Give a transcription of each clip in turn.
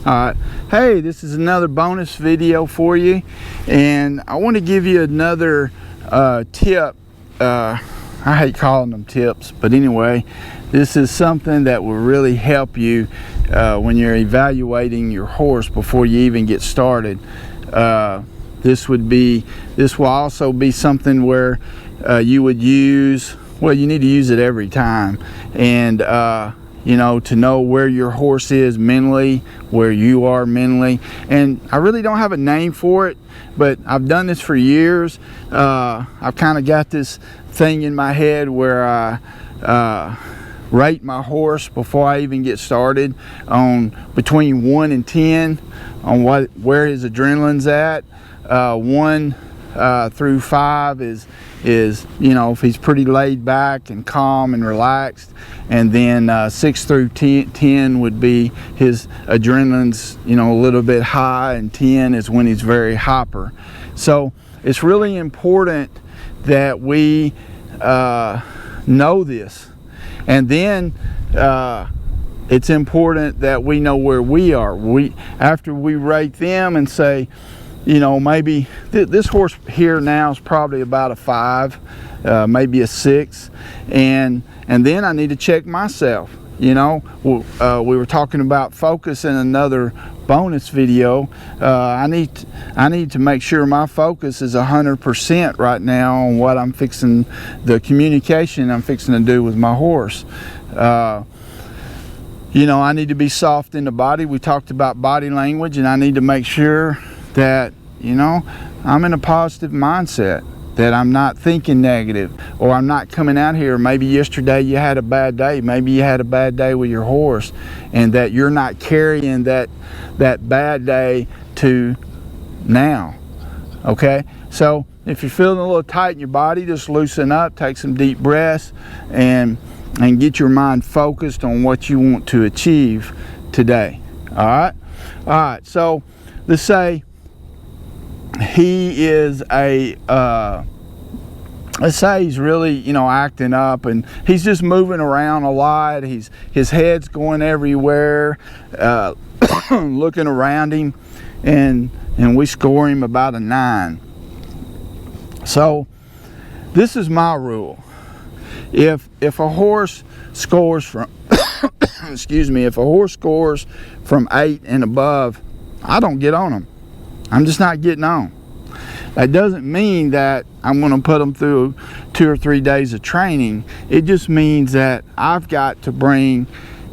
Hey, this is another bonus video for you, and I want to give you another tip. I hate calling them tips, but anyway, this is something that will really help you when you're evaluating your horse before you even get started. This will also be something where you would use, well, you need to use it every time, and you know, to know where your horse is mentally, where you are mentally. And I really don't have a name for it, but I've done this for years. I've kind of got this thing in my head where I rate my horse before I even get started on between 1 and 10 on where his adrenaline's at. 1 through 5 is you know, if he's pretty laid back and calm and relaxed, and then 6 through 10 would be his adrenaline's, you know, a little bit high, and 10 is when he's very hyper. So it's really important that we know this, and then it's important that we know where we are. After we rate them and say, you know, maybe this horse here now is probably about a 5, maybe a 6, and then I need to check myself. You know, we were talking about focus in another bonus video. I need to make sure my focus is 100% right now on what I'm fixing, the communication I'm fixing to do with my horse. You know, I need to be soft in the body. We talked about body language, and I need to make sure that, you know, I'm in a positive mindset, that I'm not thinking negative, or I'm not coming out here. Maybe yesterday you had a bad day, maybe you had a bad day with your horse, and that you're not carrying that bad day to now. Okay, so if you're feeling a little tight in your body, just loosen up, take some deep breaths, and get your mind focused on what you want to achieve today. All right, so let's say he is let's say he's really, you know, acting up, and he's just moving around a lot. His head's going everywhere, looking around him, and we score him about a 9. So this is my rule. If a horse scores from excuse me, if a horse scores from 8 and above, I don't get on him. I'm just not getting on. That doesn't mean that I'm going to put them through 2 or 3 days of training. It just means that I've got to bring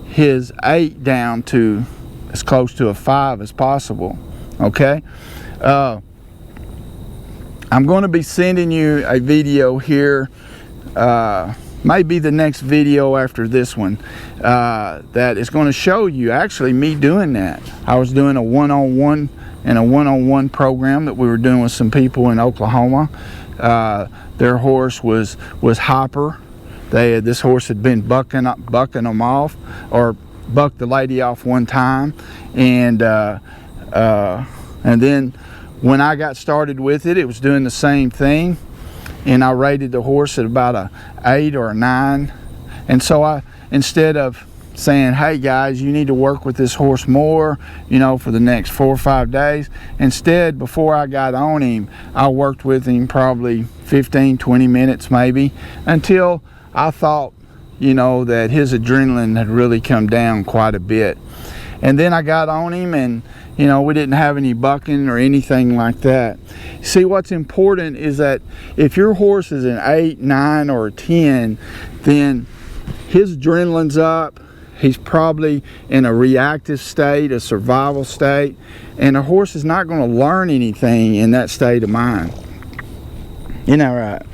his 8 down to as close to a 5 as possible. Okay? I'm going to be sending you a video here, maybe the next video after this one, that is going to show you actually me doing that. I was doing a one-on-one program that we were doing with some people in Oklahoma. Their horse was hyper. This horse had been bucking them off, or bucked the lady off one time, and then when I got started with it, it was doing the same thing, and I rated the horse at about a 8 or a 9. And so instead of saying, hey guys, you need to work with this horse more, you know, for the next 4 or 5 days, instead, before I got on him, I worked with him probably 15-20 minutes maybe, until I thought, you know, that his adrenaline had really come down quite a bit. And then I got on him, and you know, we didn't have any bucking or anything like that. See, what's important is that if your horse is an 8, 9, or a 10, then his adrenaline's up. He's probably in a reactive state, a survival state, and a horse is not going to learn anything in that state of mind. You know, right?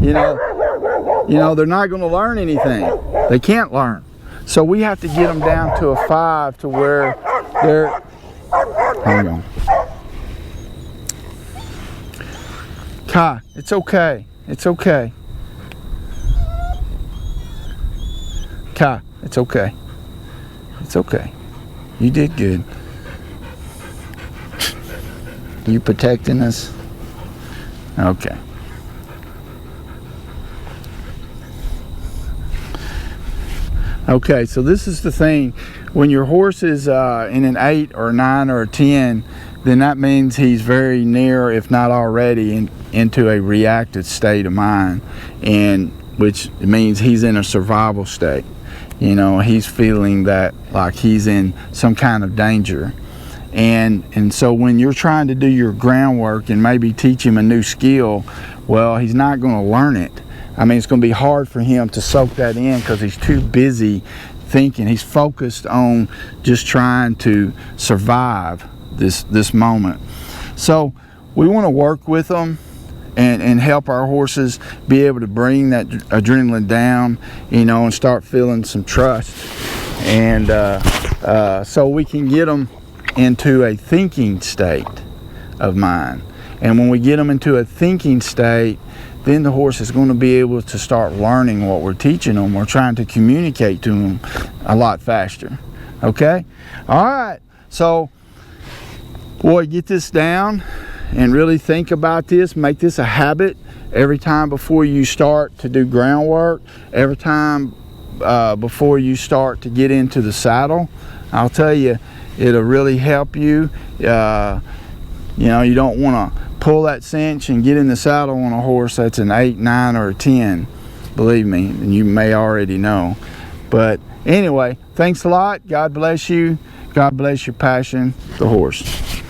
you know, they're not going to learn anything. They can't learn. So we have to get them down to a 5 to where they're. Hang on. Kai, it's okay. It's okay. Kai, it's okay. It's okay. You did good. You protecting us? Okay. Okay, so this is the thing. When your horse is in an 8 or 9 or a 10, then that means he's very near, if not already, into a reactive state of mind, and which means he's in a survival state. You know, he's feeling that like he's in some kind of danger. And so when you're trying to do your groundwork and maybe teach him a new skill, well, he's not going to learn it. I mean, it's going to be hard for him to soak that in because he's too busy thinking. He's focused on just trying to survive this moment. So we want to work with them and help our horses be able to bring that adrenaline down, you know, and start feeling some trust. And so we can get them into a thinking state of mind. And when we get them into a thinking state, then the horse is going to be able to start learning what we're teaching them. We're trying to communicate to them a lot faster. Okay? All right. So, boy, get this down and really think about this. Make this a habit every time before you start to do groundwork, every time before you start to get into the saddle. I'll tell you, it'll really help you. You know, you don't want to pull that cinch and get in the saddle on a horse that's an 8, 9, or a 10. Believe me, and you may already know. But anyway, thanks a lot. God bless you. God bless your passion, the horse.